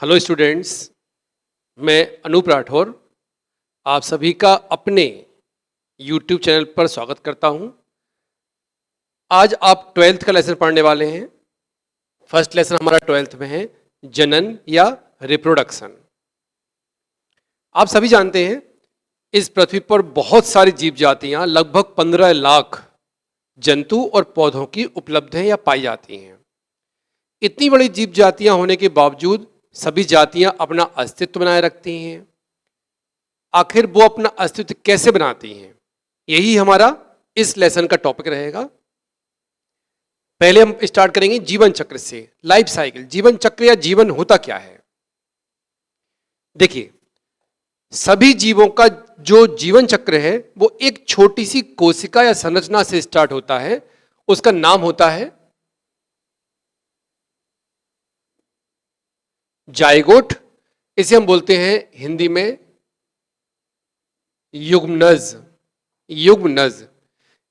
Hello students, मैं अनूप राठौर आप सभी का अपने यूट्यूब चैनल पर स्वागत करता हूं। आज आप ट्वेल्थ का लेसन पढ़ने वाले हैं। फर्स्ट लेसन हमारा ट्वेल्थ में है जनन या रिप्रोडक्शन। आप सभी जानते हैं इस पृथ्वी पर बहुत सारी जीव जातियां लगभग 15 लाख जंतु और पौधों की उपलब्ध हैं या पाई जाती हैं। इतनी बड़ी जीव जातियां होने के बावजूद सभी जातियां अपना अस्तित्व बनाए रखती हैं। आखिर वो अपना अस्तित्व कैसे बनाती हैं, यही हमारा इस लेसन का टॉपिक रहेगा। पहले हम स्टार्ट करेंगे जीवन चक्र से। लाइफ साइकिल, जीवन चक्र या जीवन होता क्या है। देखिए, सभी जीवों का जो जीवन चक्र है वो एक छोटी सी कोशिका या संरचना से स्टार्ट होता है। उसका नाम होता है जाइगोट। इसे हम बोलते हैं हिंदी में युग्मनज। युग्मनज,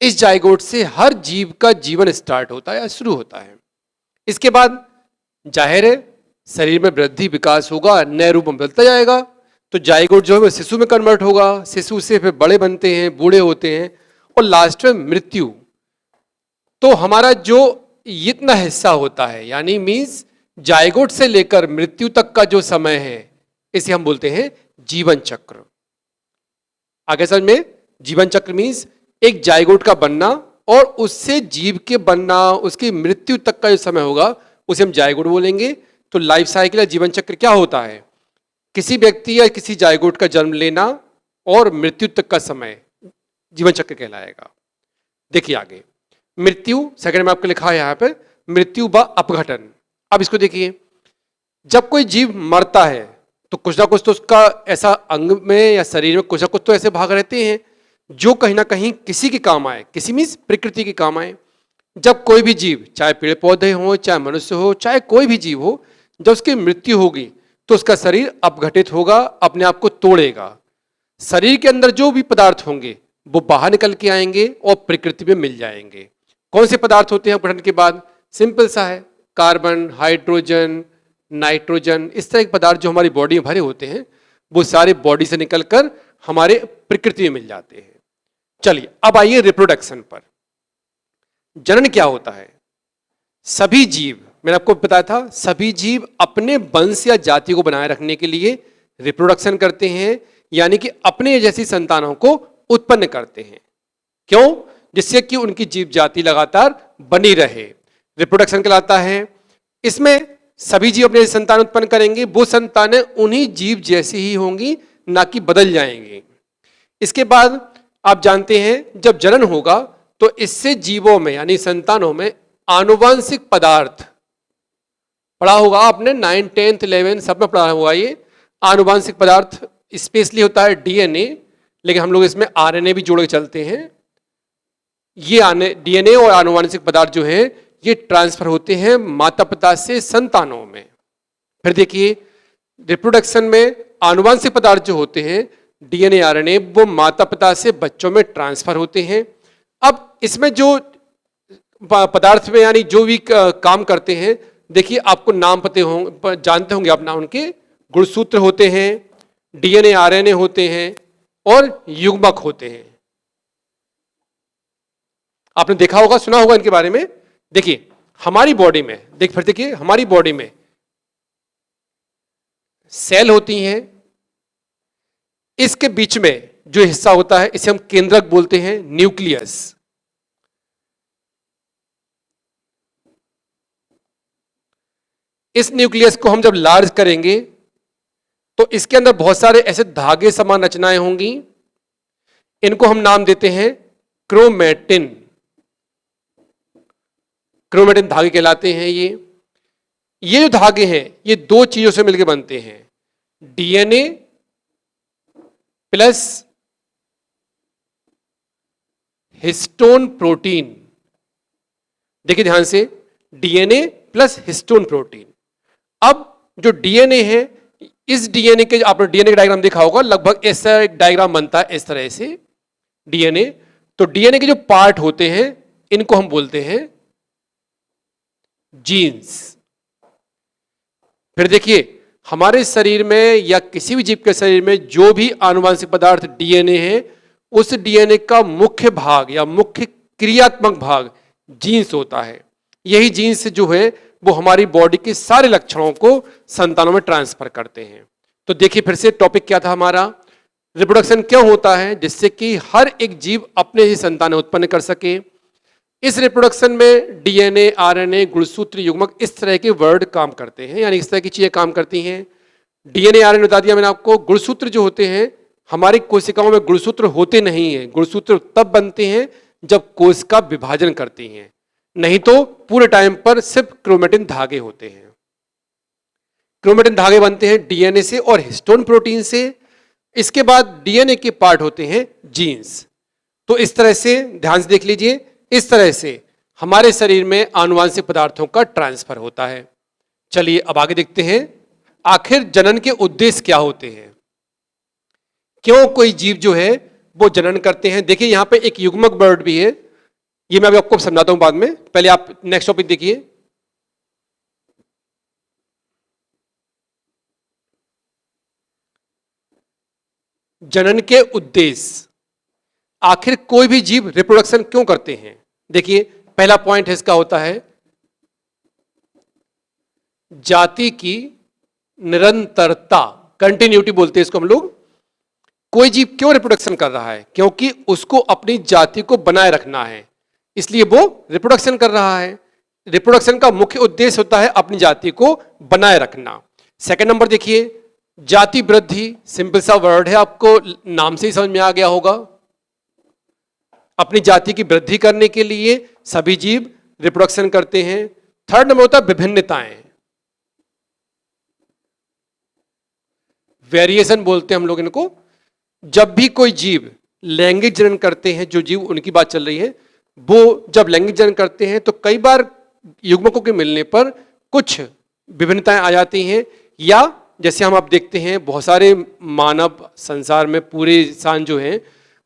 इस जाइगोट से हर जीव का जीवन स्टार्ट होता है या शुरू होता है। इसके बाद जाहिर है शरीर में वृद्धि विकास होगा, नए रूप में बदलता जाएगा। तो जाइगोट जो है वो शिशु में कन्वर्ट होगा, शिशु से फिर बड़े बनते हैं, बूढ़े होते हैं और लास्ट में मृत्यु। तो हमारा जो इतना हिस्सा होता है यानी मीन्स जाइगोट से लेकर मृत्यु तक का जो समय है इसे हम बोलते हैं जीवन चक्र। आगे समझ में, जीवन चक्र मीन्स एक जाइगोट का बनना और उससे जीव के बनना, उसकी मृत्यु तक का जो समय होगा उसे हम जाइगोट बोलेंगे। तो लाइफ साइकिल या जीवन चक्र क्या होता है? किसी व्यक्ति या किसी जाइगोट का जन्म लेना और मृत्यु तक का समय जीवन चक्र कहलाएगा। देखिए आगे, मृत्यु सेकंड में आपको लिखा है यहाँ पे मृत्यु व अपघटन। अब इसको देखिए, जब कोई जीव मरता है तो कुछ ना कुछ तो उसका ऐसा अंग में या शरीर में कुछ ना कुछ तो ऐसे भाग रहते हैं जो कहीं ना कहीं किसी के काम आए, किसी मीन्स प्रकृति के काम आए। जब कोई भी जीव, चाहे पेड़ पौधे हो, चाहे मनुष्य हो, चाहे कोई भी जीव हो, जब उसकी मृत्यु होगी तो उसका शरीर अपघटित होगा, अपने आप को तोड़ेगा। शरीर के अंदर जो भी पदार्थ होंगे वो बाहर निकल के आएंगे और प्रकृति में मिल जाएंगे। कौन से पदार्थ होते हैं अपघटन के बाद? सिंपल सा है, कार्बन, हाइड्रोजन, नाइट्रोजन, इस तरह के पदार्थ जो हमारी बॉडी में भरे होते हैं वो सारे बॉडी से निकलकर हमारे प्रकृति में मिल जाते हैं। चलिए अब आइए रिप्रोडक्शन पर। जनन क्या होता है? सभी जीव, मैंने आपको बताया था, सभी जीव अपने वंश या जाति को बनाए रखने के लिए रिप्रोडक्शन करते हैं, यानी कि अपने जैसी संतानों को उत्पन्न करते हैं। क्यों? जिससे कि उनकी जीव जाति लगातार बनी रहे। रिप्रोडक्शन कहलाता है। इसमें सभी जीव अपने संतान उत्पन्न करेंगे, वो संतानें उन्हीं जीव जैसी ही होंगी, ना कि बदल जाएंगी। इसके बाद आप जानते हैं जब जनन होगा तो इससे जीवों में यानी संतानों में आनुवंशिक पदार्थ पढ़ा होगा आपने, 9, 10, 11 सब में पढ़ा हुआ। ये आनुवंशिक पदार्थ स्पेशली होता है डीएनए, लेकिन हम लोग इसमें आरएनए भी जोड़ के चलते हैं। ये डीएनए और आनुवंशिक पदार्थ जो है ये ट्रांसफर होते हैं माता पिता से संतानों में। फिर देखिए, रिप्रोडक्शन में आनुवंशिक पदार्थ जो होते हैं डीएनए, आरएनए, वो माता पिता से बच्चों में ट्रांसफर होते हैं। अब इसमें जो पदार्थ में यानी जो भी काम करते हैं, देखिए आपको नाम पते होंगे, जानते होंगे आप नाम उनके। गुणसूत्र होते हैं, डीएनए आरएनए होते हैं और युग्मक होते हैं। आपने देखा होगा, सुना होगा इनके बारे में। देखिए हमारी बॉडी में, देखिए हमारी बॉडी में सेल होती हैं। इसके बीच में जो हिस्सा होता है इसे हम केंद्रक बोलते हैं, न्यूक्लियस। इस न्यूक्लियस को हम जब लार्ज करेंगे तो इसके अंदर बहुत सारे ऐसे धागे समान रचनाएं होंगी। इनको हम नाम देते हैं क्रोमेटिन। क्रोमेटिन धागे कहलाते हैं। ये जो धागे हैं ये दो चीजों से मिलकर बनते हैं, डीएनए प्लस हिस्टोन प्रोटीन। देखिए ध्यान से, डीएनए प्लस हिस्टोन प्रोटीन। अब जो डीएनए है, इस डीएनए के, आपने डीएनए का डायग्राम देखा होगा, लगभग ऐसा एक डायग्राम बनता है इस तरह से डीएनए। तो डीएनए के जो पार्ट होते हैं इनको हम बोलते हैं जीन्स। फिर देखिए हमारे शरीर में या किसी भी जीव के शरीर में जो भी आनुवांशिक पदार्थ डीएनए है, उस डीएनए का मुख्य भाग या मुख्य क्रियात्मक भाग जीन्स होता है। यही जीन्स जो है वो हमारी बॉडी के सारे लक्षणों को संतानों में ट्रांसफर करते हैं। तो देखिए फिर से टॉपिक क्या था हमारा, रिप्रोडक्शन क्यों होता है, जिससे कि हर एक जीव अपने ही संतानें उत्पन्न कर सके। इस रिप्रोडक्शन में डीएनए, आरएनए, गुणसूत्र, युग्मक इस तरह के वर्ड काम करते हैं, यानी इस तरह की चीजें काम करती हैं। डीएनए, आरएनए बता दिया मैंने आपको। गुणसूत्र जो होते हैं, हमारी कोशिकाओं में गुणसूत्र होते नहीं हैं। गुणसूत्र तब बनते हैं जब कोशिका विभाजन करती हैं, नहीं तो पूरे टाइम पर सिर्फ क्रोमेटिन धागे होते हैं। क्रोमेटिन धागे बनते हैं डीएनए से और हिस्टोन प्रोटीन से। इसके बाद डीएनए के पार्ट होते हैं जीन्स। तो इस तरह से ध्यान से देख लीजिए, इस तरह से हमारे शरीर में आनुवांशिक पदार्थों का ट्रांसफर होता है। चलिए अब आगे देखते हैं, आखिर जनन के उद्देश्य क्या होते हैं, क्यों कोई जीव जो है वो जनन करते हैं। देखिए यहां पे एक युग्मक बर्ड भी है, ये मैं अभी आपको समझाता हूं बाद में, पहले आप नेक्स्ट टॉपिक देखिए। जनन के उद्देश्य, आखिर कोई भी जीव रिप्रोडक्शन क्यों करते हैं। देखिए पहला पॉइंट है इसका होता है जाति की निरंतरता, कंटिन्यूटी बोलते हैं इसको हम लोग। कोई जीव क्यों रिप्रोडक्शन कर रहा है, क्योंकि उसको अपनी जाति को बनाए रखना है, इसलिए वो रिप्रोडक्शन कर रहा है। रिप्रोडक्शन का मुख्य उद्देश्य होता है अपनी जाति को बनाए रखना। सेकंड नंबर देखिए, जाति वृद्धि, सिंपल सा वर्ड है, आपको नाम से ही समझ में आ गया होगा। अपनी जाति की वृद्धि करने के लिए सभी जीव रिप्रोडक्शन करते हैं। थर्ड नंबर होता है विभिन्नताएं, वेरिएशन बोलते हैं हम लोग इनको। जब भी कोई जीव लैंगिक जनन करते हैं, जो जीव उनकी बात चल रही है, वो जब लैंगिक जनन करते हैं तो कई बार युग्मकों के मिलने पर कुछ विभिन्नताएं आ जाती हैं, या जैसे हम आप देखते हैं बहुत सारे मानव संसार में, पूरे इंसान जो हैं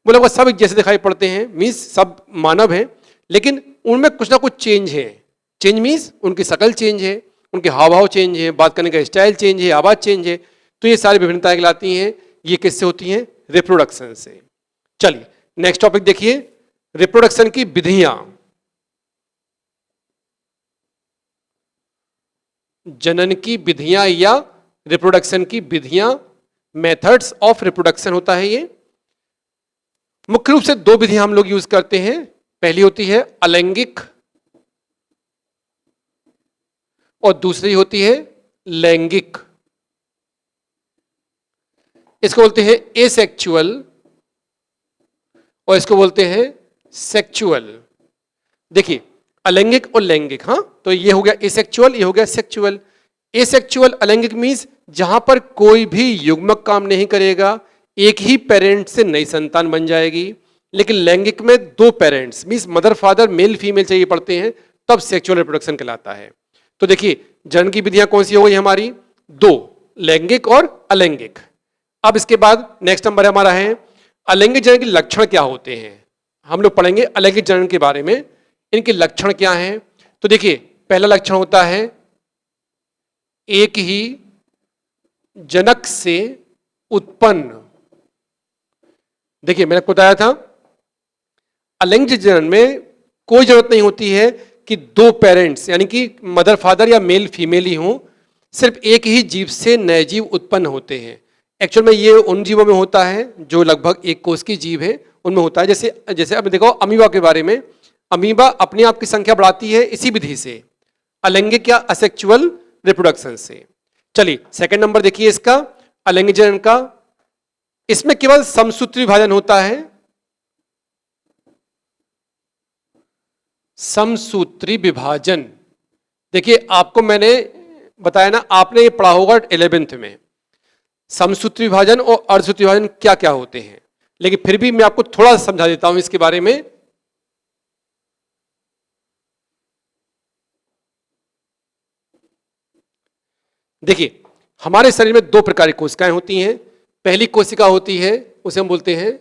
वो लगभग सब एक जैसे दिखाई पड़ते हैं, मीन्स सब मानव हैं, लेकिन उनमें कुछ ना कुछ चेंज है। चेंज मीन्स उनकी शकल चेंज है, उनके हाव भाव चेंज है, बात करने का स्टाइल चेंज है, आवाज चेंज है। तो ये सारी विभिन्नताएं कहलाती हैं। ये किससे होती हैं, रिप्रोडक्शन से। चलिए नेक्स्ट टॉपिक देखिए, रिप्रोडक्शन की विधियां। जनन की विधियां या रिप्रोडक्शन की विधियां, मेथड्स ऑफ रिप्रोडक्शन होता है ये। मुख्य रूप से दो विधियां हम लोग यूज करते हैं। पहली होती है अलैंगिक और दूसरी होती है लैंगिक। इसको बोलते हैं एसेक्सुअल और इसको बोलते हैं सेक्सुअल। देखिए अलैंगिक और लैंगिक, हाँ, तो ये हो गया एसेक्सुअल, ये हो गया सेक्सुअल। एसेक्सुअल अलैंगिक मीन्स जहां पर कोई भी युग्मक काम नहीं करेगा, एक ही पेरेंट से नई संतान बन जाएगी। लेकिन लैंगिक में दो parents means mother father male female चाहिए पड़ते हैं, तब सेक्सुअल रिप्रोडक्शन कहलाता है। तो देखिए जनन की विधियां कौन सी हो गई हमारी, दो, लैंगिक और अलैंगिक। अब इसके बाद नेक्स्ट नंबर हमारा है अलैंगिक जनन के लक्षण क्या होते हैं। हम लोग पढ़ेंगे अलैंगिक जनन के बारे में, इनके लक्षण क्या हैं। तो देखिए पहला लक्षण होता है एक ही जनक से उत्पन्न। देखिए मैंने आपको बताया था अलैंगिक जनन में कोई जरूरत नहीं होती है कि दो पेरेंट्स यानी कि मदर फादर या मेल फीमेल ही हों, सिर्फ एक ही जीव से नए जीव उत्पन्न होते हैं। एक्चुअल में ये उन जीवों में होता है जो लगभग एक कोष की जीव है, उनमें होता है। जैसे अब देखो अमीबा के बारे में, अमीबा अपने आप की संख्या बढ़ाती है इसी विधि से, अलैंगिक या असेक्सुअल रिप्रोडक्शन से। चलिए सेकंड नंबर देखिए इसका अलैंगिक जनन का, इसमें केवल समसूत्री विभाजन होता है। समसूत्री विभाजन, देखिए आपको मैंने बताया ना, आपने ये पढ़ा होगा 11th में, समसूत्री विभाजन और अर्धसूत्री विभाजन क्या क्या होते हैं, लेकिन फिर भी मैं आपको थोड़ा सा समझा देता हूं इसके बारे में। देखिए हमारे शरीर में दो प्रकार की कोशिकाएं होती हैं। पहली कोशिका होती है उसे हम बोलते हैं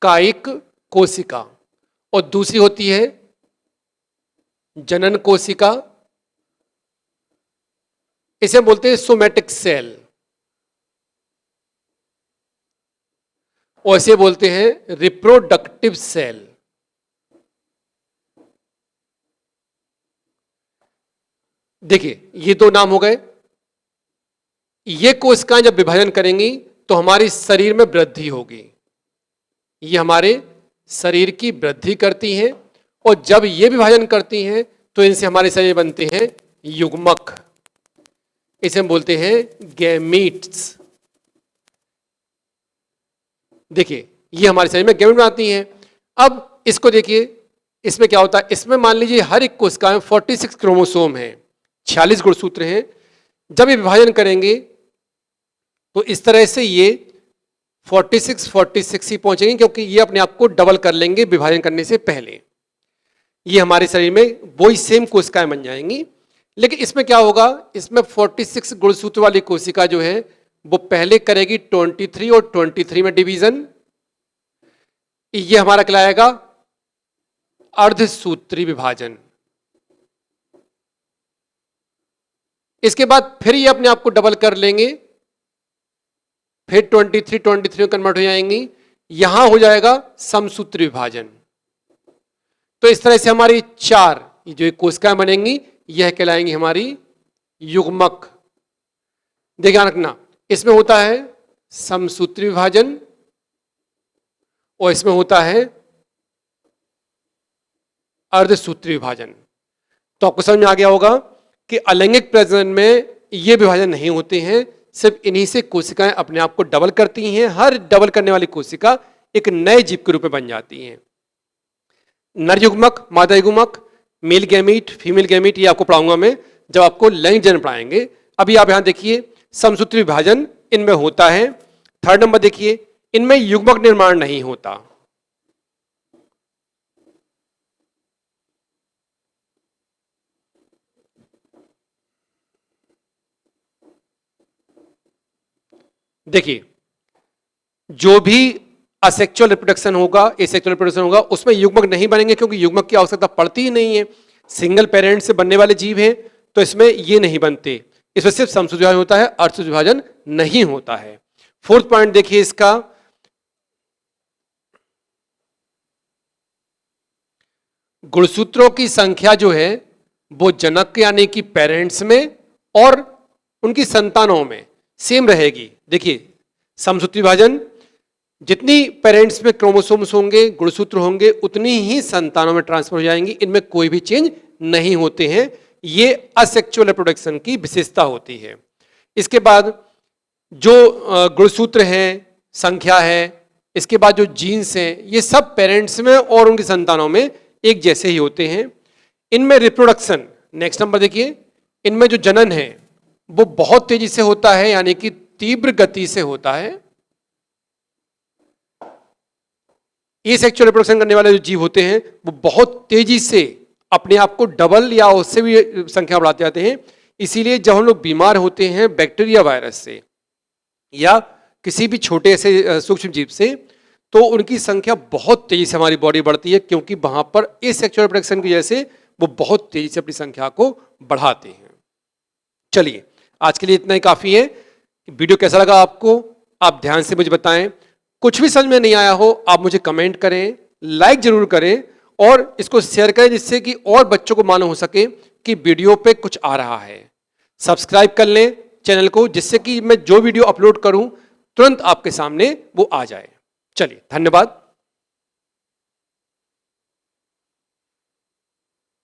कायिक कोशिका, और दूसरी होती है जनन कोशिका, इसे बोलते हैं सोमैटिक सेल, और इसे बोलते हैं रिप्रोडक्टिव सेल। देखिए ये दो नाम हो गए। ये कोशिकाएं जब विभाजन करेंगी तो हमारी शरीर में वृद्धि होगी, ये हमारे शरीर की वृद्धि करती हैं, और जब ये विभाजन करती हैं तो इनसे हमारे शरीर बनते हैं युग्मक, इसे हम बोलते हैं गैमीट्स। देखिए ये हमारे शरीर में गैमेट बनाती हैं। अब इसको देखिए, इसमें क्या होता है, इसमें मान लीजिए हर एक कोशिका में 46 क्रोमोसोम है, 46 गुणसूत्र हैं। जब ये विभाजन करेंगे तो इस तरह से ये 46 ही पहुंचेंगे, क्योंकि ये अपने आप को डबल कर लेंगे विभाजन करने से पहले। ये हमारे शरीर में वही सेम कोशिकाएं बन जाएंगी। लेकिन इसमें क्या होगा, इसमें 46 गुणसूत्र वाली कोशिका जो है वो पहले करेगी 23 और 23 में डिवीजन। ये हमारा कहलाएगा अर्धसूत्री विभाजन। इसके बाद फिर ये अपने आप को डबल कर लेंगे, फिर 23 में कन्वर्ट हो जाएंगी, यहां हो जाएगा समसूत्री विभाजन। तो इस तरह से हमारी 4 जो कोशिकाएं बनेंगी यह कहलाएंगी हमारी युग्मक। ध्यान रखना, इसमें होता है समसूत्री विभाजन और इसमें होता है अर्धसूत्री विभाजन। तो आपको समझ में आ गया होगा कि अलैंगिक प्रजनन में ये विभाजन नहीं होते हैं, सिर्फ इन्हीं से कोशिकाएं अपने आप को डबल करती हैं। हर डबल करने वाली कोशिका एक नए जीव के रूप में बन जाती हैं। नर युग्मक, मादा युग्मक, मेल गैमीट, फीमेल गैमीट, ये आपको पढ़ाऊंगा मैं जब आपको लैंगिक जन्म पढ़ाएंगे। अभी आप यहां देखिए समसूत्री विभाजन इनमें होता है। 3rd नंबर देखिए, इनमें युग्मक निर्माण नहीं होता। देखिए जो भी असेक्सुअल रिप्रोडक्शन होगा, एसेक्सुअल रिप्रोडक्शन होगा, उसमें युग्मक नहीं बनेंगे, क्योंकि युग्मक की आवश्यकता पड़ती ही नहीं है। सिंगल पेरेंट से बनने वाले जीव हैं तो इसमें ये नहीं बनते। इसमें सिर्फ समसूत्री विभाजन होता है, अर्धसूत्री विभाजन नहीं होता है। 4th पॉइंट देखिए इसका, गुणसूत्रों की संख्या जो है वो जनक यानी कि पेरेंट्स में और उनकी संतानों में सेम रहेगी। देखिए समसूत्री विभाजन, जितनी पेरेंट्स में क्रोमोसोम्स होंगे, गुणसूत्र होंगे, उतनी ही संतानों में ट्रांसफर हो जाएंगी। इनमें कोई भी चेंज नहीं होते हैं। ये असेक्सुअल रिप्रोडक्शन की विशेषता होती है। इसके बाद जो गुणसूत्र हैं, संख्या है, इसके बाद जो जीन्स हैं, ये सब पेरेंट्स में और उनकी संतानों में एक जैसे ही होते हैं। इनमें रिप्रोडक्शन, नेक्स्ट नंबर देखिए, इनमें जो जनन है वो बहुत तेजी से होता है, यानी कि तीव्र गति से होता है। एसेक्सुअल रिप्रोडक्शन करने वाले जो जीव होते हैं वो बहुत तेजी से अपने आप को डबल या उससे भी संख्या बढ़ाते जाते हैं। इसीलिए जब हम लोग बीमार होते हैं बैक्टीरिया वायरस से या किसी भी छोटे से सूक्ष्म जीव से, तो उनकी संख्या बहुत तेजी से हमारी बॉडी बढ़ती है, क्योंकि वहां पर एसेक्सुअल रिप्रोडक्शन की वजह से वो बहुत तेजी से अपनी संख्या को बढ़ाते हैं। चलिए आज के लिए इतना ही काफी है। वीडियो कैसा लगा आपको, आप ध्यान से मुझे बताएं। कुछ भी समझ में नहीं आया हो आप मुझे कमेंट करें, लाइक जरूर करें और इसको शेयर करें, जिससे कि और बच्चों को मालूम हो सके कि वीडियो पे कुछ आ रहा है। सब्सक्राइब कर लें चैनल को, जिससे कि मैं जो वीडियो अपलोड करूं तुरंत आपके सामने वो आ जाए। चलिए धन्यवाद।